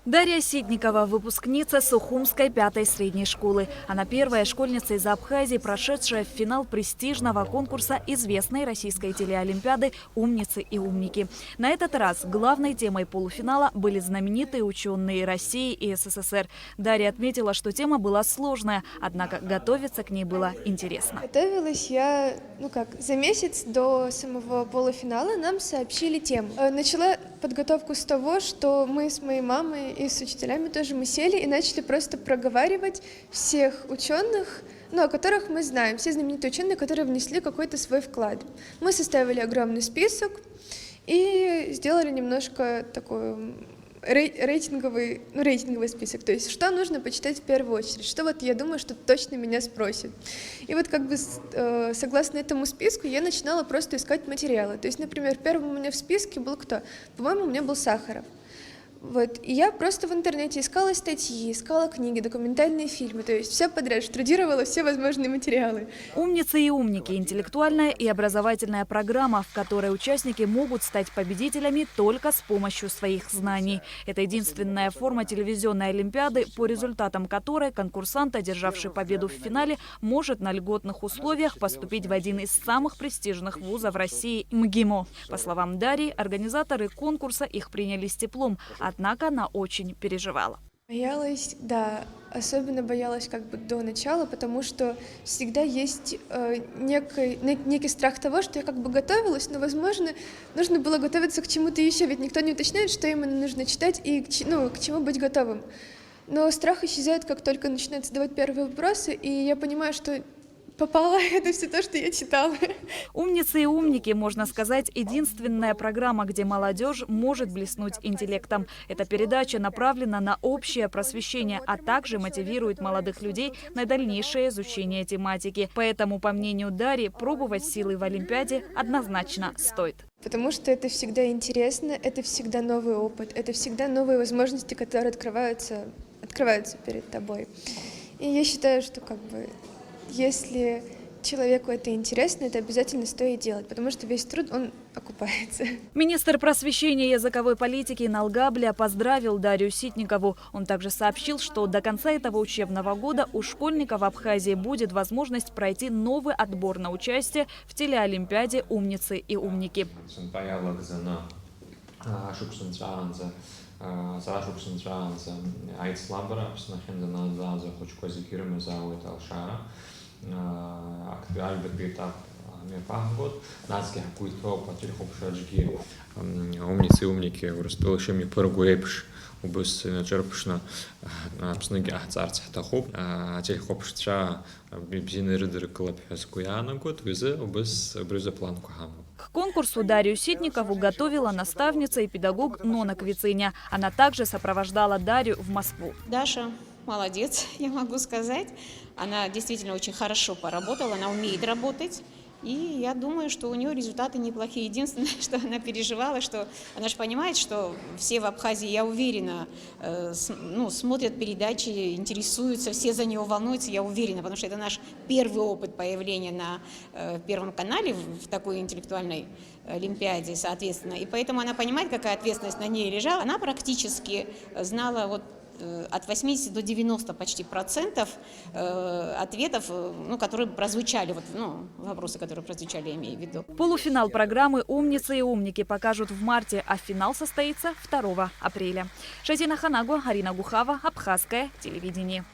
Дарья Ситникова – выпускница Сухумской 5-й средней школы. Она первая школьница из Абхазии, прошедшая в финал престижного конкурса известной российской телеолимпиады «Умницы и умники». На этот раз главной темой полуфинала были знаменитые ученые России и СССР. Дарья отметила, что тема была сложная, однако готовиться к ней было интересно. Готовилась я, за месяц до самого полуфинала нам сообщили тему. Начала подготовку с того, что мы с моей мамой и с учителями тоже мы сели и начали просто проговаривать всех ученых, о которых мы знаем, все знаменитые ученые, которые внесли какой-то свой вклад. Мы составили огромный список и сделали немножко такой рейтинговый список, то есть что нужно почитать в первую очередь, что я думаю, что точно меня спросят. И согласно этому списку я начинала просто искать материалы. То есть, например, первым у меня в списке был кто? По-моему, у меня был Сахаров. И я просто в интернете искала статьи, искала книги, документальные фильмы, то есть все подряд, штудировала все возможные материалы. «Умницы и умники» – интеллектуальная и образовательная программа, в которой участники могут стать победителями только с помощью своих знаний. Это единственная форма телевизионной олимпиады, по результатам которой конкурсант, одержавший победу в финале, может на льготных условиях поступить в один из самых престижных вузов России – МГИМО. По словам Дарьи, организаторы конкурса их приняли с теплом. Однако она очень переживала. Боялась, да, особенно боялась до начала, потому что всегда есть некий страх того, что я готовилась, но, возможно, нужно было готовиться к чему-то еще, ведь никто не уточняет, что именно нужно читать и к чему быть готовым. Но страх исчезает, как только начинают задавать первые вопросы, и я понимаю, что попала, это все то, что я читала. «Умницы и умники», можно сказать, единственная программа, где молодежь может блеснуть интеллектом. Эта передача направлена на общее просвещение, а также мотивирует молодых людей на дальнейшее изучение тематики. Поэтому, по мнению Дарьи, пробовать силы в Олимпиаде однозначно стоит. Потому что это всегда интересно, это всегда новый опыт, это всегда новые возможности, которые открываются перед тобой. И я считаю, что если человеку это интересно, это обязательно стоит делать, потому что весь труд, он окупается. Министр просвещения и языковой политики Налгабля поздравил Дарью Ситникову. Он также сообщил, что до конца этого учебного года у школьников в Абхазии будет возможность пройти новый отбор на участие в телеолимпиаде «Умницы и умники». Умницы и умники урыстылышами пыргуэпш убыс начерпшна абсныги ахцарц хтахоп ателхопшча бибзины рыдыр клап хаскуяна год визы убыс брюза план кухаму. К конкурсу Дарью Ситникову готовила наставница и педагог Нона Квициня. Она также сопровождала Дарью в Москву. Даша молодец, я могу сказать. Она действительно очень хорошо поработала, она умеет работать. И я думаю, что у нее результаты неплохие. Единственное, что она переживала, что она же понимает, что все в Абхазии, я уверена, смотрят передачи, интересуются, все за нее волнуются, я уверена, потому что это наш первый опыт появления на Первом канале в такой интеллектуальной олимпиаде, соответственно. И поэтому она понимает, какая ответственность на ней лежала. Она практически знала от 80 до 90 почти процентов ответов, которые прозвучали, вопросы, которые прозвучали, я имею в виду. Полуфинал программы «Умницы и умники» покажут в марте, а финал состоится 2 апреля. Шатина Ханагу, Арина Гухава, Абхазское телевидение.